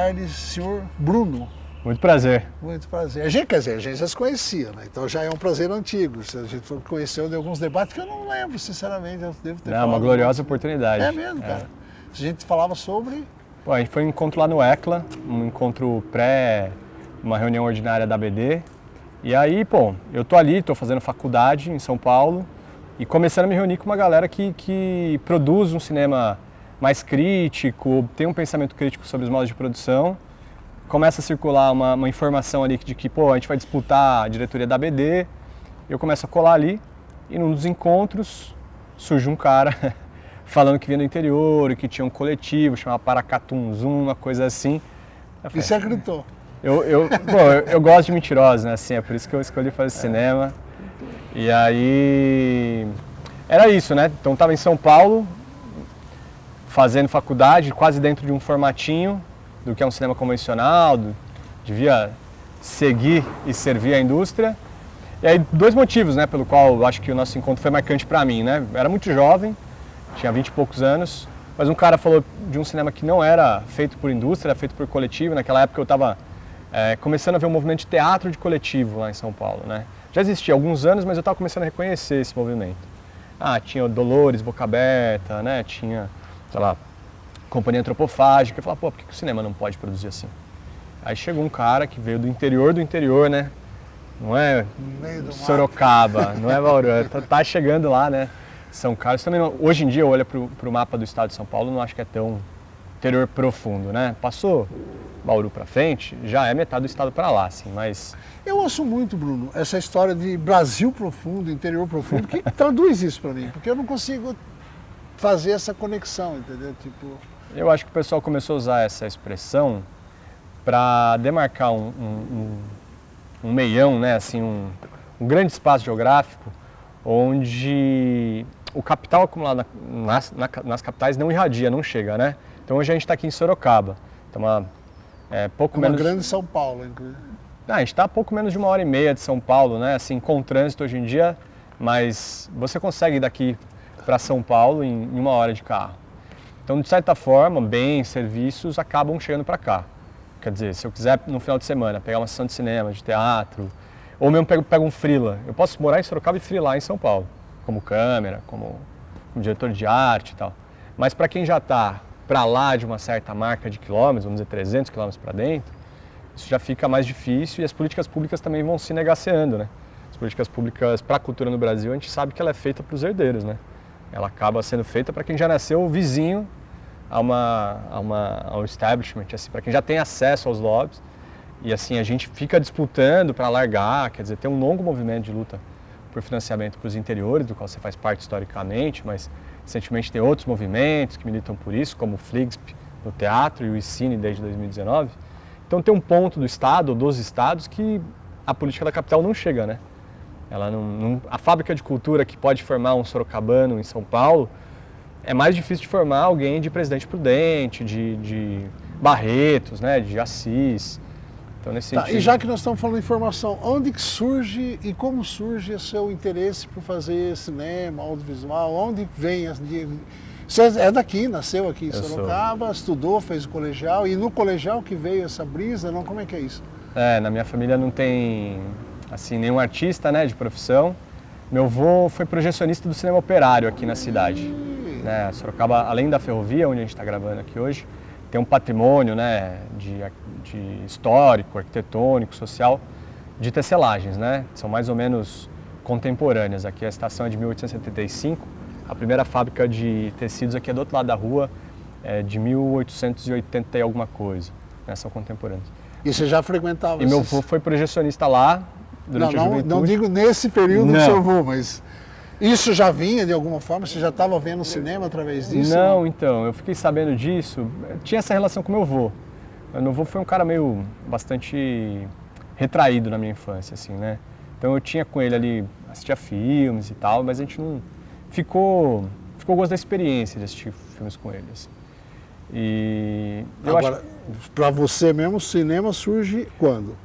tarde, senhor Bruno. Muito prazer. Muito prazer. A gente já se conhecia, né? Então já é um prazer antigo. A gente conheceu de alguns debates que eu não lembro, sinceramente. Eu devo ter uma gloriosa oportunidade. É mesmo, cara. A gente falava sobre... Pô, a gente foi um encontro lá no ECLA, um encontro uma reunião ordinária da ABD. E aí, pô, eu tô ali, tô fazendo faculdade em São Paulo e começando a me reunir com uma galera que produz um cinema mais crítico, tem um pensamento crítico sobre os modos de produção. Começa a circular uma informação ali de que, pô, a gente vai disputar a diretoria da ABD. Eu começo a colar ali e num dos encontros surge um cara falando que vinha do interior e que tinha um coletivo chamado Paracatunzum, uma coisa assim. E você acreditou? Eu gosto de mentirosos, né? Assim, é por isso que eu escolhi fazer cinema. E aí era isso, né? Então estava em São Paulo, fazendo faculdade, quase dentro de um formatinho do que é um cinema convencional, devia seguir e servir a indústria. E aí 2 motivos, né, pelo qual eu acho que o nosso encontro foi marcante para mim, né? Eu era muito jovem, tinha 20 e poucos anos, mas um cara falou de um cinema que não era feito por indústria, era feito por coletivo. Naquela época eu estava começando a ver um movimento de teatro de coletivo lá em São Paulo, né? Já existia há alguns anos, mas eu estava começando a reconhecer esse movimento. Tinha o Dolores, Boca Aberta, né? Tinha, sei lá, Companhia Antropofágica. Eu falava, pô, por que o cinema não pode produzir assim? Aí chegou um cara que veio do interior, né? Não é Sorocaba, não é Bauru, tá chegando lá, né? São Carlos também. Hoje em dia eu olho pro mapa do estado de São Paulo, não acho que é tão interior profundo, né? Passou Bauru para frente, já é metade do estado para lá, assim, mas... Eu ouço muito, Bruno, essa história de Brasil profundo, interior profundo, que traduz isso para mim, porque eu não consigo fazer essa conexão, entendeu? Tipo... Eu acho que o pessoal começou a usar essa expressão para demarcar um meião, né, assim, um grande espaço geográfico onde o capital acumulado nas capitais não irradia, não chega, né? Então hoje a gente está aqui em Sorocaba, então pouco menos... grande São Paulo, inclusive. A gente está a pouco menos de 1h30 de São Paulo, né? Assim, com trânsito hoje em dia, mas você consegue ir daqui para São Paulo em 1 hora de carro. Então, de certa forma, bens, serviços acabam chegando para cá. Quer dizer, se eu quiser no final de semana pegar uma sessão de cinema, de teatro, ou mesmo pego um freela, eu posso morar em Sorocaba e freelar em São Paulo, como câmera, como diretor de arte e tal. Mas para quem já está para lá de uma certa marca de quilômetros, vamos dizer 300 quilômetros para dentro, isso já fica mais difícil e as políticas públicas também vão se negaceando, né? As políticas públicas para a cultura no Brasil, a gente sabe que ela é feita para os herdeiros, né? Ela acaba sendo feita para quem já nasceu vizinho ao establishment, assim, para quem já tem acesso aos lobbies. E assim, a gente fica disputando para largar, quer dizer, tem um longo movimento de luta por financiamento para os interiores, do qual você faz parte historicamente, mas recentemente tem outros movimentos que militam por isso, como o FLIGSP no teatro e o ICINE desde 2019. Então tem um ponto do estado, ou dos estados, que a política da capital não chega, né? Ela a fábrica de cultura que pode formar um sorocabano em São Paulo, é mais difícil de formar alguém de Presidente Prudente, de Barretos, né, de Assis. Então, nesse sentido... E já que nós estamos falando de informação, onde que surge e como surge o seu interesse por fazer cinema, audiovisual? Onde vem... Você é daqui, nasceu aqui em Sorocaba, estudou, fez o colegial, e no colegial que veio essa brisa, não? Como é que é isso? Na minha família não tem, assim, nenhum artista, né, de profissão. Meu avô foi projecionista do cinema operário aqui na cidade. Né? Sorocaba, além da ferrovia, onde a gente está gravando aqui hoje, tem um patrimônio, né, de histórico, arquitetônico, social, de tecelagens, né? São mais ou menos contemporâneas. Aqui a estação é de 1875, a primeira fábrica de tecidos aqui é do outro lado da rua, é de 1880 e alguma coisa, né? São contemporâneas. E você já frequentava? E meu avô foi projecionista lá durante a juventude. Não digo nesse período do seu avô, mas isso já vinha de alguma forma? Você já estava vendo cinema através disso? Não, então, eu fiquei sabendo disso, tinha essa relação com meu avô. Meu avô foi um cara meio bastante retraído na minha infância, assim, né? Então eu tinha com ele ali, assistia filmes e tal, mas a gente não... Ficou gosto da experiência de assistir filmes com ele, assim. E eu Agora, para você mesmo, o cinema surge quando?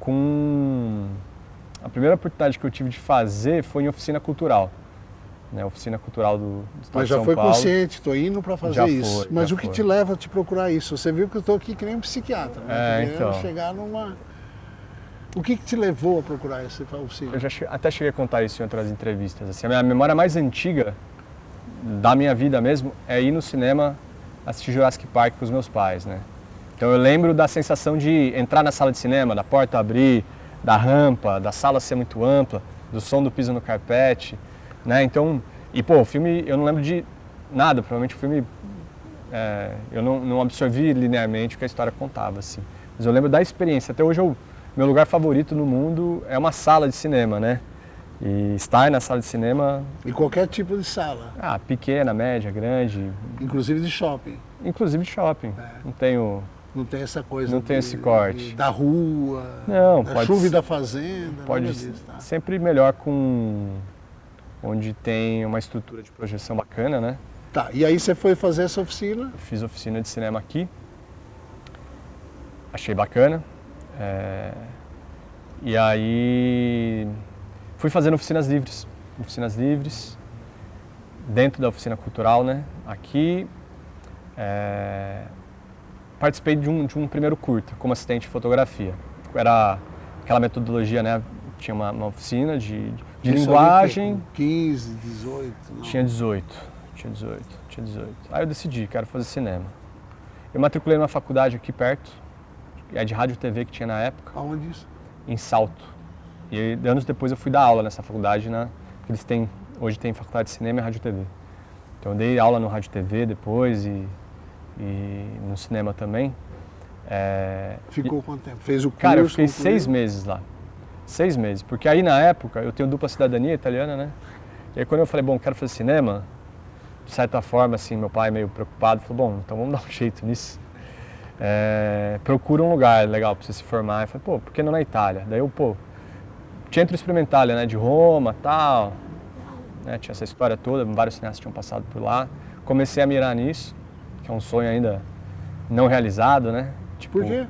A primeira oportunidade que eu tive de fazer foi em oficina cultural. né? Oficina Cultural do Estado Mas de já São foi Paulo. consciente, estou indo para fazer Já isso. foi, Mas já o que foi. te leva a te procurar isso? Você viu que eu estou aqui que nem um psiquiatra, né? Então. Chegar numa... O que te levou a procurar essa oficina? Eu já até cheguei a contar isso em outras entrevistas. Assim, a minha memória mais antiga da minha vida mesmo é ir no cinema assistir Jurassic Park com os meus pais, né? Então eu lembro da sensação de entrar na sala de cinema, da porta abrir, da rampa, da sala ser muito ampla, do som do piso no carpete, né? Então, e pô, o filme, eu não lembro de nada, provavelmente o filme, eu não absorvi linearmente o que a história contava, assim. Mas eu lembro da experiência. Até hoje, meu lugar favorito no mundo é uma sala de cinema, né? E estar na sala de cinema... E qualquer tipo de sala. Pequena, média, grande. Inclusive de shopping. Inclusive de shopping. Não tenho... Não tem essa coisa. Não tem esse corte. Da rua, não, da chuva e da fazenda. Pode disso, tá? Sempre melhor com onde tem uma estrutura de projeção bacana, né? Tá, e aí você foi fazer essa oficina? Eu fiz oficina de cinema aqui. Achei bacana. E aí fui fazendo oficinas livres, dentro da oficina cultural, né? Aqui participei de um primeiro curta, como assistente de fotografia. Era aquela metodologia, né? Tinha uma oficina de linguagem. 15, 18? Não. Tinha 18. Aí eu decidi, quero fazer cinema. Eu matriculei numa faculdade aqui perto, de rádio e TV que tinha na época. Aonde isso? Em Salto. E anos depois eu fui dar aula nessa faculdade, né? Que eles têm, hoje tem faculdade de cinema e rádio e TV. Então eu dei aula no rádio e TV depois e no cinema também. Ficou quanto tempo? Fez o curso? Cara, eu fiquei 6 meses lá. 6 meses. Porque aí na época eu tenho dupla cidadania italiana, né? E aí quando eu falei, bom, quero fazer cinema, de certa forma, assim, meu pai meio preocupado, falou, bom, então vamos dar um jeito nisso. Procura um lugar legal para você se formar. Eu falei, pô, por que não na Itália? Daí eu, Centro Experimental, né, de Roma, tal, né, tinha essa história toda, vários cineastas tinham passado por lá. Comecei a mirar nisso, que é um sonho ainda não realizado, né? Tipo, por quê?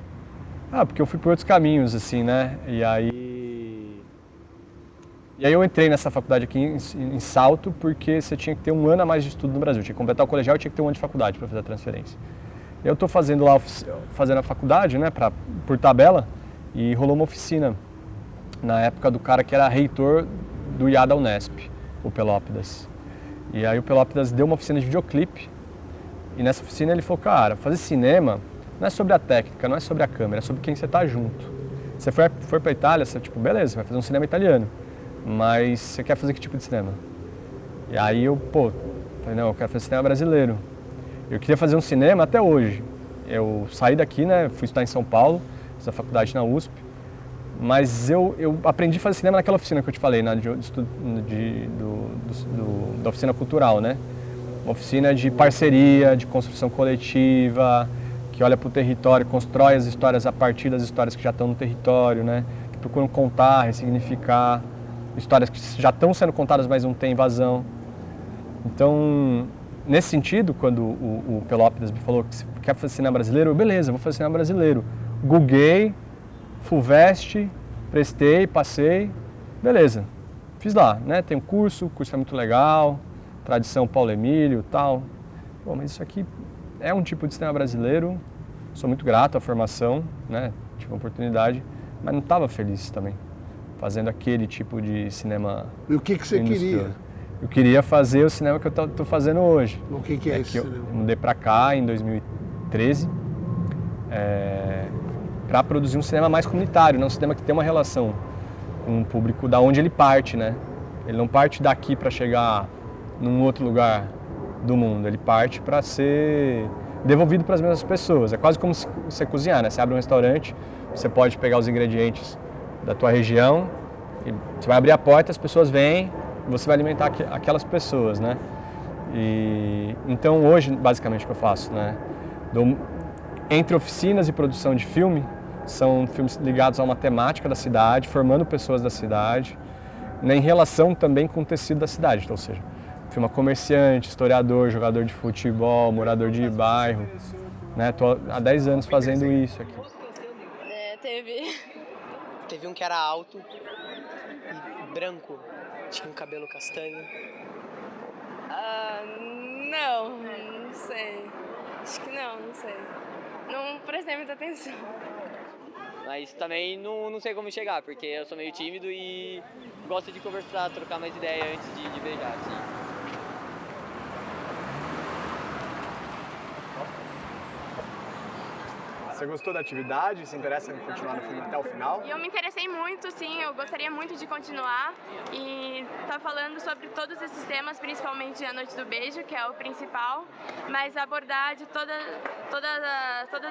Porque eu fui por outros caminhos, assim, né? E aí eu entrei nessa faculdade aqui em Salto, porque você tinha que ter um ano a mais de estudo no Brasil. Tinha que completar o colegial e tinha que ter um ano de faculdade para fazer a transferência. Eu estou fazendo lá, fazendo a faculdade, né, por tabela, e rolou uma oficina na época do cara que era reitor do IA da Unesp, o Pelópidas. E aí o Pelópidas deu uma oficina de videoclipe, e nessa oficina ele falou, cara, fazer cinema não é sobre a técnica, não é sobre a câmera, é sobre quem você tá junto. Você for pra Itália, você tipo, beleza, você vai fazer um cinema italiano, mas você quer fazer que tipo de cinema? E aí eu, falei, não, eu quero fazer cinema brasileiro. Eu queria fazer um cinema até hoje. Eu saí daqui, né, fui estudar em São Paulo, fiz a faculdade na USP, mas eu aprendi a fazer cinema naquela oficina que eu te falei, da oficina cultural, né? Uma oficina de parceria, de construção coletiva, que olha para o território, constrói as histórias a partir das histórias que já estão no território, né? Que procuram contar, ressignificar histórias que já estão sendo contadas, mas não tem invasão. Então, nesse sentido, quando o Pelópidas me falou que quer fazer cinema brasileiro, beleza, vou fazer cinema brasileiro. Googlei, FUVEST, prestei, passei, beleza. Fiz lá, né? Tem um curso, o curso é muito legal, tradição Paulo Emílio e tal. Bom, mas isso aqui é um tipo de cinema brasileiro, sou muito grato à formação, né? Tive uma oportunidade, mas não estava feliz também, fazendo aquele tipo de cinema. E o que você queria? Eu queria fazer o cinema que eu estou fazendo hoje. O que é esse cinema? Eu mudei para cá em 2013 para produzir um cinema mais comunitário, não um cinema que tem uma relação com o público da onde ele parte, né? Ele não parte daqui para chegar num outro lugar do mundo, ele parte para ser devolvido para as mesmas pessoas. É quase como se você cozinhar, né? Você abre um restaurante, você pode pegar os ingredientes da tua região, e você vai abrir a porta, as pessoas vêm, você vai alimentar aquelas pessoas, né? E então hoje, basicamente, o que eu faço, né? Entre oficinas e produção de filme, são filmes ligados a uma temática da cidade, formando pessoas da cidade, né, em relação também com o tecido da cidade, então, ou seja, filma comerciante, historiador, jogador de futebol, morador de bairro, né? Tô há 10 anos fazendo isso aqui. Teve um que era alto e branco, tinha um cabelo castanho. sei. Acho que não sei. Não prestei muita atenção. Mas também não sei como chegar, porque eu sou meio tímido e gosto de conversar, trocar mais ideia antes de beijar, assim. Você gostou da atividade? Se interessa em continuar no filme até o final? E eu me interessei muito, sim, eu gostaria muito de continuar e tá falando sobre todos esses temas, principalmente a Noite do Beijo, que é o principal, mas abordar de todas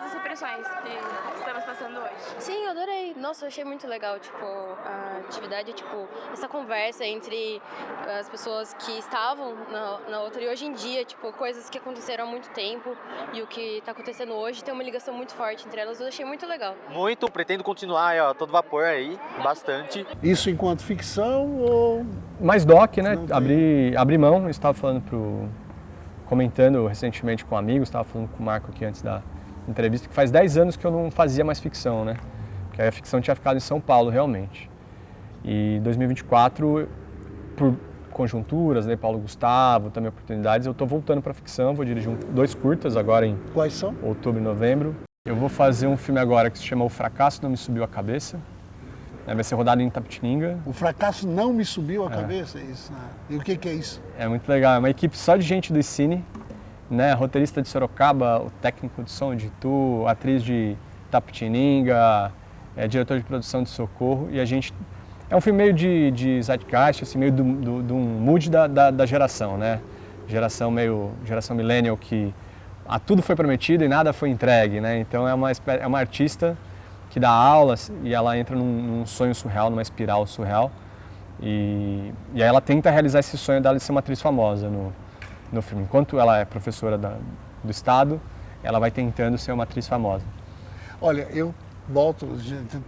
as impressões que estamos passando hoje. Sim, eu adorei. Nossa, eu achei muito legal, tipo, a atividade, tipo, essa conversa entre as pessoas que estavam na outra e hoje em dia, tipo, coisas que aconteceram há muito tempo e o que tá acontecendo hoje tem uma ligação muito forte entre elas, eu achei muito legal. Muito, pretendo continuar, ó, todo vapor aí, bastante. Isso enquanto ficção ou... Mais doc, né? Abri mão, eu estava comentando recentemente com amigos, estava falando com o Marco aqui antes da entrevista, que faz 10 anos que eu não fazia mais ficção, né? Porque aí a ficção tinha ficado em São Paulo, realmente. E 2024, por conjunturas, né, Paulo Gustavo, também oportunidades, eu estou voltando para ficção, vou dirigir 2 curtas agora em Quais são? Outubro e novembro. Eu vou fazer um filme agora que se chama O Fracasso Não Me Subiu a Cabeça. Vai ser rodado em Itapetininga. O fracasso não me subiu a cabeça, é isso? Né? E o que é isso? É muito legal, é uma equipe só de gente do Icine, né? Roteirista de Sorocaba, o técnico de som de Itu, atriz de Itapetininga, diretor de produção de Socorro. E a gente... É um filme meio de zeitgeist, assim, meio do mood da geração, né? Geração millennial que... tudo foi prometido e nada foi entregue, né? Então é uma artista que dá aulas e ela entra num sonho surreal, numa espiral surreal. E aí ela tenta realizar esse sonho dela de ser uma atriz famosa no filme. Enquanto ela é professora do estado, ela vai tentando ser uma atriz famosa. Olha, eu volto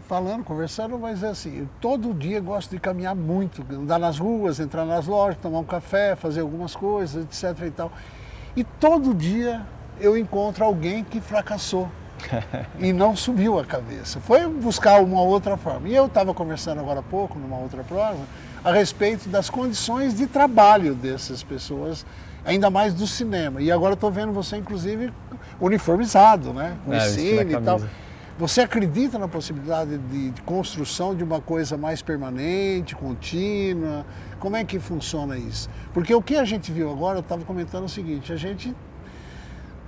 falando, conversando, mas é assim, eu todo dia gosto de caminhar muito, andar nas ruas, entrar nas lojas, tomar um café, fazer algumas coisas, etc e tal. E todo dia eu encontro alguém que fracassou e não subiu a cabeça. Foi buscar uma outra forma. E eu estava conversando agora há pouco, numa outra prova, a respeito das condições de trabalho dessas pessoas, ainda mais do cinema. E agora estou vendo você, inclusive, uniformizado, né? Com cine e tal. Você acredita na possibilidade de construção de uma coisa mais permanente, contínua? Como é que funciona isso? Porque o que a gente viu agora, eu estava comentando o seguinte, a gente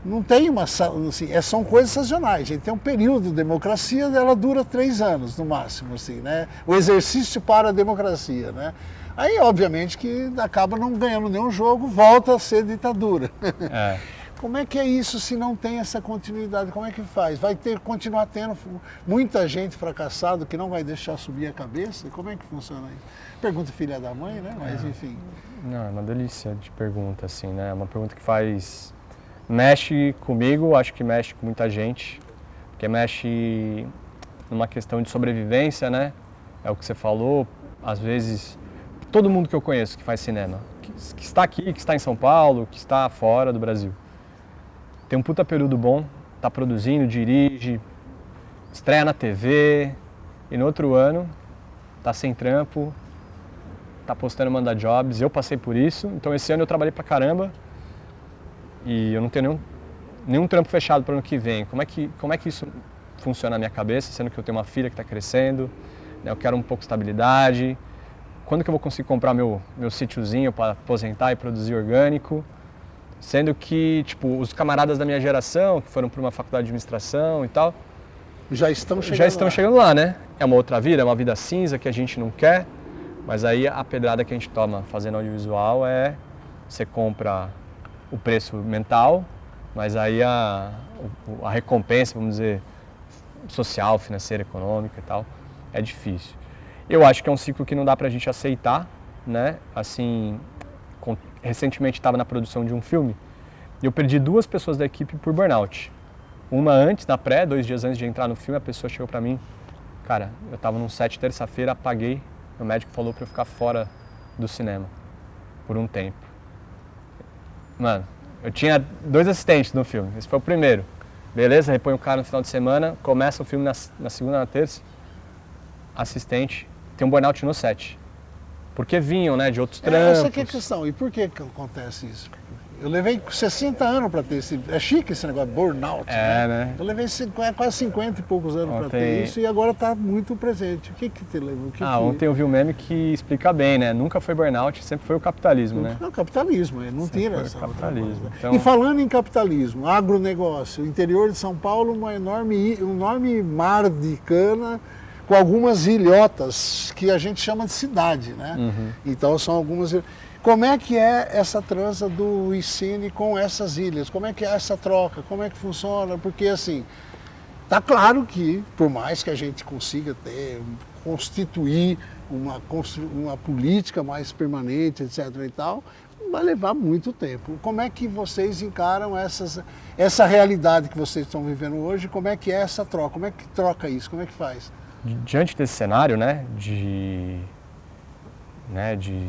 não tem uma... Assim, são coisas sazonais. A gente tem um período de democracia, ela dura 3 anos no máximo, assim, né? O exercício para a democracia, né? Aí, obviamente, que acaba não ganhando nenhum jogo, volta a ser ditadura. É. Como é que é isso se não tem essa continuidade? Como é que faz? Vai continuar tendo muita gente fracassada que não vai deixar subir a cabeça? Como é que funciona isso? Pergunta filha da mãe, né? Mas enfim. Não, é uma delícia de pergunta, assim, né? É uma pergunta que mexe comigo, acho que mexe com muita gente, porque mexe numa questão de sobrevivência, né? É o que você falou, às vezes, todo mundo que eu conheço que faz cinema, que está aqui, que está em São Paulo, que está fora do Brasil, tem um puta período bom, tá produzindo, dirige, estreia na TV, e no outro ano tá sem trampo, tá postando manda jobs. Eu passei por isso, então esse ano eu trabalhei pra caramba e eu não tenho nenhum trampo fechado para o ano que vem. Como é que isso funciona na minha cabeça, sendo que eu tenho uma filha que está crescendo, né, eu quero um pouco de estabilidade. Quando que eu vou conseguir comprar meu sítiozinho para aposentar e produzir orgânico? Sendo que, tipo, os camaradas da minha geração, que foram para uma faculdade de administração e tal, já estão chegando lá, né? É uma outra vida, é uma vida cinza que a gente não quer, mas aí a pedrada que a gente toma fazendo audiovisual é você compra o preço mental, mas aí a recompensa, vamos dizer, social, financeira, econômica e tal, é difícil. Eu acho que é um ciclo que não dá pra gente aceitar, né? Assim, recentemente estava na produção de um filme e eu perdi 2 pessoas da equipe por burnout. Uma antes, na pré, 2 dias antes de entrar no filme, a pessoa chegou pra mim, cara, eu tava num set terça-feira, apaguei, meu médico falou pra eu ficar fora do cinema por um tempo. Mano, eu tinha 2 assistentes no filme, esse foi o primeiro. Beleza, repõe o cara no final de semana, começa o filme na segunda, na terça, assistente, tem um burnout no set. Porque vinham, né, de outros trampos. Essa que é a questão. E por que acontece isso? Eu levei 60 anos para ter esse... É chique esse negócio, burnout, né? Eu levei quase 50 e poucos anos para ter isso e agora está muito presente. O que te levou? Ontem eu vi um meme que explica bem, né? Nunca foi burnout, sempre foi o capitalismo, né? Não, capitalismo, não tira essa capitalismo. Então... E falando em capitalismo, agronegócio, o interior de São Paulo, um enorme mar de cana, com algumas ilhotas que a gente chama de cidade, né? Então são algumas... Como é que é essa transa do ICINE com essas ilhas? Como é que é essa troca? Como é que funciona? Porque assim, tá claro que por mais que a gente consiga constituir uma política mais permanente, etc. e tal, vai levar muito tempo. Como é que vocês encaram essa realidade que vocês estão vivendo hoje? Como é que é essa troca? Como é que troca isso? Como é que faz? Diante desse cenário, né, de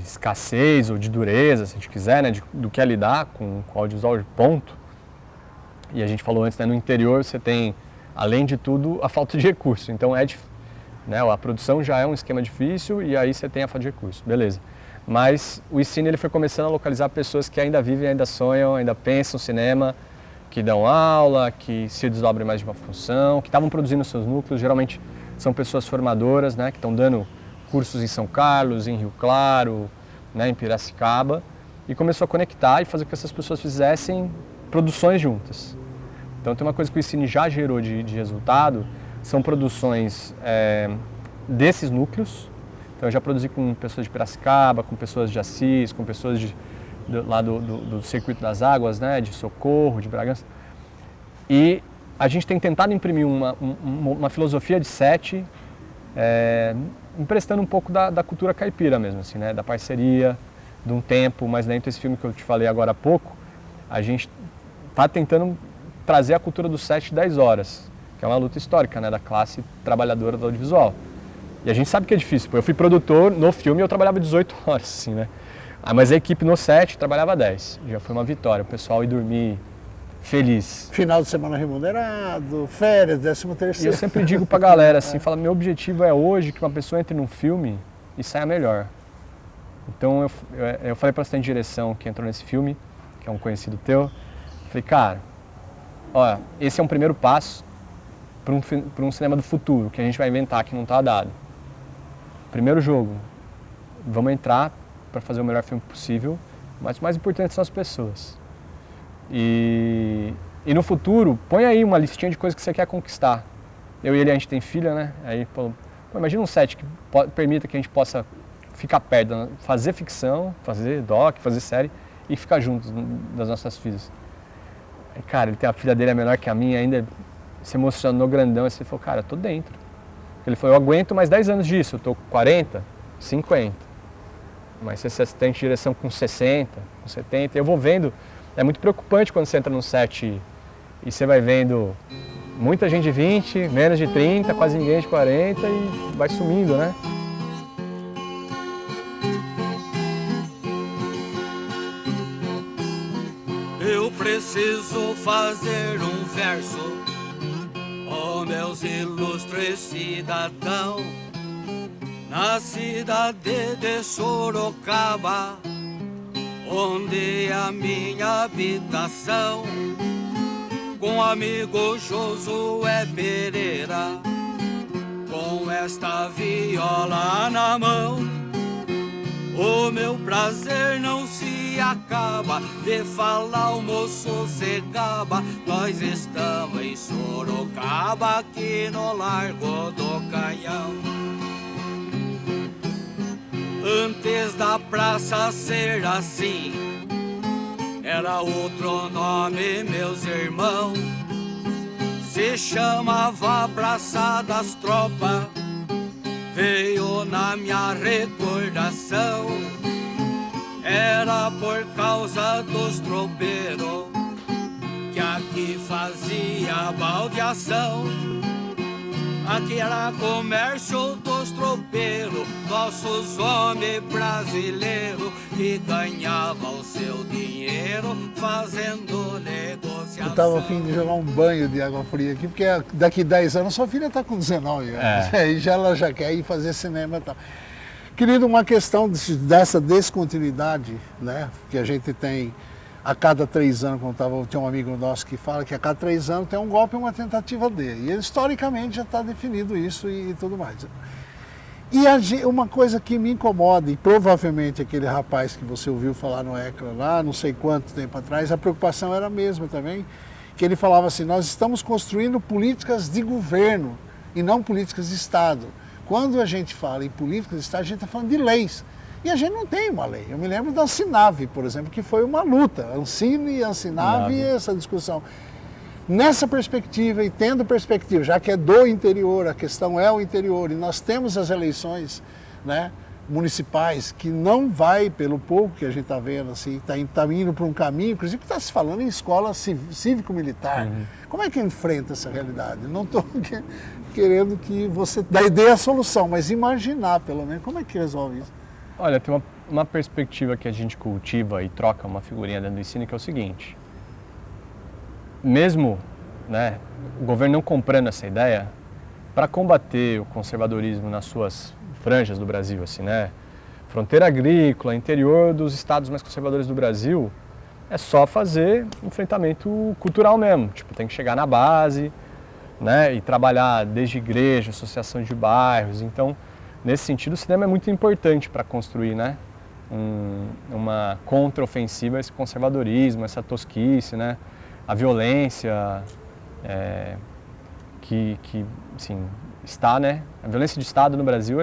escassez ou de dureza, se a gente quiser, né, do que é lidar com o audiovisual de ponto. E a gente falou antes, né, no interior você tem, além de tudo, a falta de recurso. Então a produção já é um esquema difícil e aí você tem a falta de recurso, beleza. Mas o ICINE ele foi começando a localizar pessoas que ainda vivem, ainda sonham, ainda pensam cinema, que dão aula, que se desdobram mais de uma função, que estavam produzindo seus núcleos, geralmente são pessoas formadoras, né, que estão dando cursos em São Carlos, em Rio Claro, né, em Piracicaba, e começou a conectar e fazer com que essas pessoas fizessem produções juntas. Então tem uma coisa que o ICINE já gerou de resultado, são produções desses núcleos. Então eu já produzi com pessoas de Piracicaba, com pessoas de Assis, com pessoas lá do Circuito das Águas, né, de Socorro, de Bragança. E a gente tem tentado imprimir uma filosofia de set, emprestando um pouco da cultura caipira mesmo, assim, né? Da parceria, de um tempo mais lento. Esse filme que eu te falei agora há pouco, a gente está tentando trazer a cultura do set 10 horas, que é uma luta histórica, né? Da classe trabalhadora do audiovisual. E a gente sabe que é difícil, eu fui produtor no filme e eu trabalhava 18 horas, assim, né? Mas a equipe no set trabalhava 10, já foi uma vitória, o pessoal ia dormir feliz. Final de semana remunerado, férias, 13º. E eu sempre digo pra galera assim, meu objetivo é hoje que uma pessoa entre num filme e saia melhor. Então eu falei pra assistente de direção que entrou nesse filme, que é um conhecido teu, falei, cara, olha, esse é um primeiro passo para um cinema do futuro, que a gente vai inventar, que não tá dado. Primeiro jogo, vamos entrar para fazer o melhor filme possível, mas o mais importante são as pessoas. E no futuro, põe aí uma listinha de coisas que você quer conquistar. Eu e ele, a gente tem filha, né? Aí, imagina um set que permita que a gente possa ficar perto, fazer ficção, fazer doc, fazer série e ficar juntos das nossas filhas. Aí, cara, a filha dele é menor que a minha, ainda se emocionou grandão. Aí você falou, cara, eu tô dentro. Ele falou, eu aguento mais 10 anos disso, eu tô com 40, 50. Mas você é assistente de direção com 60, com 70, eu vou vendo. É muito preocupante quando você entra num set e você vai vendo muita gente de 20, menos de 30, quase ninguém de 40 e vai sumindo, né? Eu preciso fazer um verso, oh meus ilustres cidadãos, na cidade de Sorocaba, onde é a minha habitação, com amigo Josué Pereira, com esta viola na mão. O meu prazer não se acaba, de falar o moço se gaba. Nós estamos em Sorocaba, aqui no Largo do Canhão. Antes da praça ser assim, era outro nome, meus irmãos. Se chamava Praça das Tropas, veio na minha recordação. Era por causa dos tropeiros que aqui fazia baldeação. Aqui era comércio dos tropeiros, nossos homens brasileiros que ganhavam o seu dinheiro fazendo negociação. Eu estava a fim de jogar um banho de água fria aqui, porque daqui 10 anos sua filha está com 19 anos. E ela já quer ir fazer cinema e tal. Querido, uma questão dessa descontinuidade, né, que a gente tem a cada 3 anos, tinha um amigo nosso que fala que a cada 3 anos tem um golpe e uma tentativa dele. E historicamente já está definido isso e tudo mais. E uma coisa que me incomoda, e provavelmente aquele rapaz que você ouviu falar no ecrã lá, não sei quanto tempo atrás, a preocupação era a mesma também, que ele falava assim, nós estamos construindo políticas de governo e não políticas de Estado. Quando a gente fala em políticas de Estado, a gente está falando de leis. E a gente não tem uma lei. Eu me lembro da Ansinave, por exemplo, que foi uma luta. Ancine, Ansinave e essa discussão. Nessa perspectiva e tendo perspectiva, já que é do interior, a questão é o interior, e nós temos as eleições, né, municipais, que não vai, pelo pouco que a gente está vendo, assim, está indo para um caminho, inclusive que está se falando em escola cívico-militar. Como é que enfrenta essa realidade? Não estou querendo que você dê a solução, mas imaginar, pelo menos, como é que resolve isso? Olha, tem uma perspectiva que a gente cultiva e troca uma figurinha dentro do ensino, que é o seguinte. Mesmo, né, o governo não comprando essa ideia, para combater o conservadorismo nas suas franjas do Brasil, assim, né, fronteira agrícola, interior dos estados mais conservadores do Brasil, é só fazer enfrentamento cultural mesmo. Tipo, tem que chegar na base, né, e trabalhar desde igreja, associação de bairros. Então, nesse sentido, o cinema é muito importante para construir, né, uma contraofensiva a esse conservadorismo, essa tosquice, né, a violência que assim, está, né, a violência de Estado no Brasil,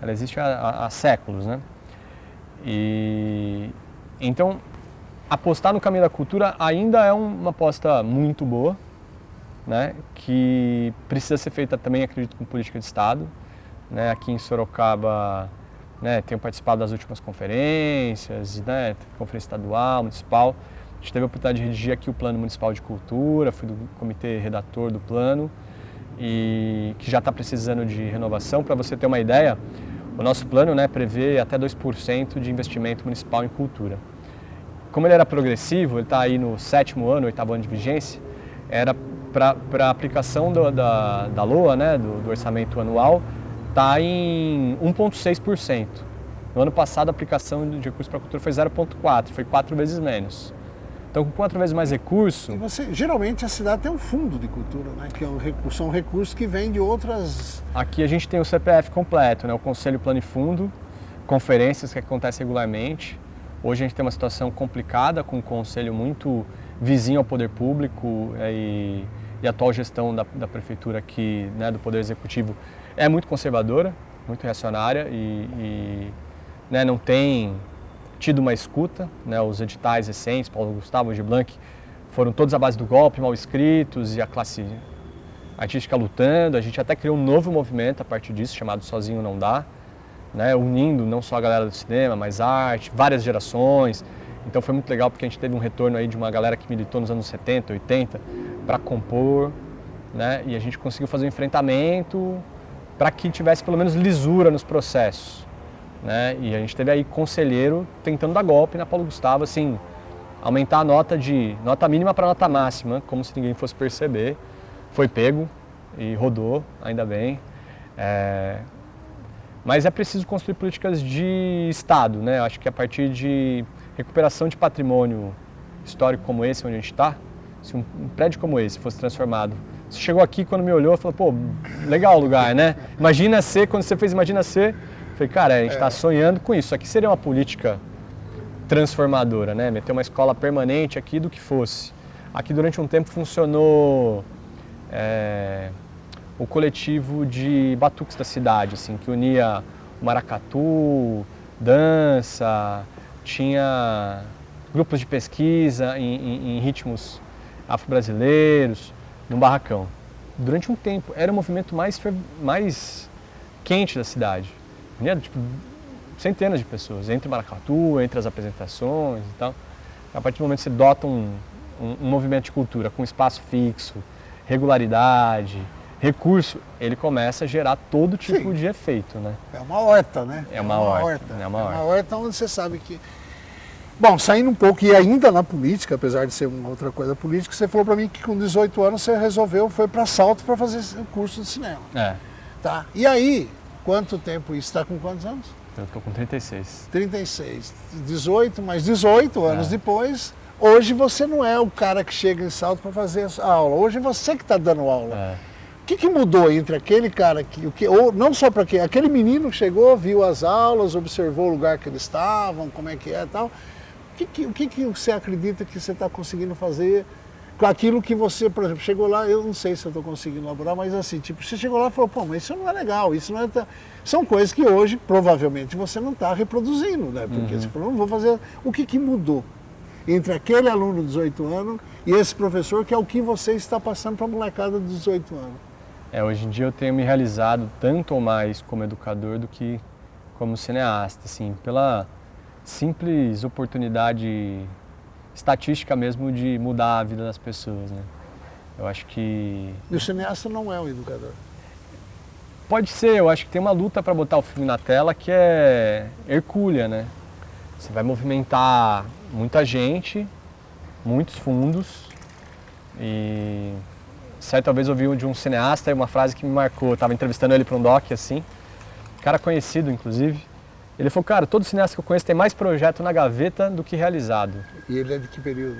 ela existe há séculos, né, e então apostar no caminho da cultura ainda é uma aposta muito boa, né, que precisa ser feita também, acredito, com política de Estado. Né, aqui em Sorocaba, né, tenho participado das últimas conferências, né, conferência estadual, municipal. A gente teve a oportunidade de redigir aqui o Plano Municipal de Cultura, fui do comitê redator do plano, e que já está precisando de renovação. Para você ter uma ideia, o nosso plano, né, prevê até 2% de investimento municipal em cultura. Como ele era progressivo, ele está aí no 7º ano, 8º ano de vigência, era para a aplicação da LOA, né, do orçamento anual, está em 1,6%. No ano passado, a aplicação de recursos para a cultura foi 0,4%, foi 4 vezes menos. Então, com 4 vezes mais recurso... E geralmente a cidade tem um fundo de cultura, né? Que são recursos que vêm de outras... Aqui a gente tem o CPF completo, né? O Conselho Plano e Fundo, conferências que acontecem regularmente. Hoje a gente tem uma situação complicada, com um conselho muito vizinho ao poder público e a atual gestão da prefeitura aqui, né, do Poder Executivo, é muito conservadora, muito reacionária e né, não tem tido uma escuta. Né, os editais recentes, Paulo Gustavo, Aldir Blanc, foram todos à base do golpe, mal escritos, e a classe artística lutando. A gente até criou um novo movimento a partir disso, chamado Sozinho Não Dá, né, unindo não só a galera do cinema, mas arte, várias gerações. Então foi muito legal porque a gente teve um retorno aí de uma galera que militou nos anos 70, 80 para compor, né, e a gente conseguiu fazer um enfrentamento para que tivesse pelo menos lisura nos processos, né? E a gente teve aí conselheiro tentando dar golpe na Paulo Gustavo, assim, aumentar a nota mínima para nota máxima, como se ninguém fosse perceber. Foi pego e rodou, ainda bem. Mas é preciso construir políticas de Estado, né? Acho que a partir de recuperação de patrimônio histórico como esse, onde a gente está, se um prédio como esse fosse transformado. Você chegou aqui, quando me olhou, falou, pô, legal o lugar, né? Imagina ser, quando você fez Imagina Ser, falei, cara, a gente está sonhando com isso. Isso aqui seria uma política transformadora, né? Meter uma escola permanente aqui do que fosse. Aqui durante um tempo funcionou o coletivo de batuques da cidade, assim, que unia o maracatu, dança, tinha grupos de pesquisa em ritmos afro-brasileiros, num barracão. Durante um tempo, era o movimento mais quente da cidade. Unia, tipo, centenas de pessoas, entre o maracatu, entre as apresentações e tal. A partir do momento que você dota um movimento de cultura com espaço fixo, regularidade, recurso, ele começa a gerar todo tipo de efeito, né? É uma horta, né? É uma horta. É uma horta onde você sabe que... Bom, saindo um pouco, e ainda na política, apesar de ser uma outra coisa política, você falou para mim que com 18 anos você foi para Salto para fazer o curso de cinema. Tá? E aí, quanto tempo isso? Está com quantos anos? Eu estou com 36. 36. 18, mais 18 anos depois, Hoje você não é o cara que chega em Salto para fazer a aula, hoje é você que está dando aula. O que mudou entre aquele cara ou não só para aquele menino que chegou, viu as aulas, observou o lugar que eles estavam, como é que é e tal. O que você acredita que você está conseguindo fazer com aquilo que você, por exemplo, chegou lá, eu não sei se eu estou conseguindo elaborar, mas assim, tipo, você chegou lá e falou, pô, mas isso não é legal, isso não é... São coisas que hoje, provavelmente, você não está reproduzindo, né? Porque você falou, não vou fazer... O que mudou entre aquele aluno de 18 anos e esse professor, que é o que você está passando para a molecada de 18 anos? Hoje em dia eu tenho me realizado tanto ou mais como educador do que como cineasta, assim, pela simples oportunidade estatística mesmo de mudar a vida das pessoas, né? Eu acho que... E o cineasta não é um educador? Pode ser, eu acho que tem uma luta para botar o filme na tela que é hercúlea, né? Você vai movimentar muita gente, muitos fundos e... Certa vez eu ouvi de um cineasta uma frase que me marcou, eu estava entrevistando ele para um doc, assim, cara conhecido, inclusive. Ele falou, cara, todo cineasta que eu conheço tem mais projeto na gaveta do que realizado. E ele é de que período?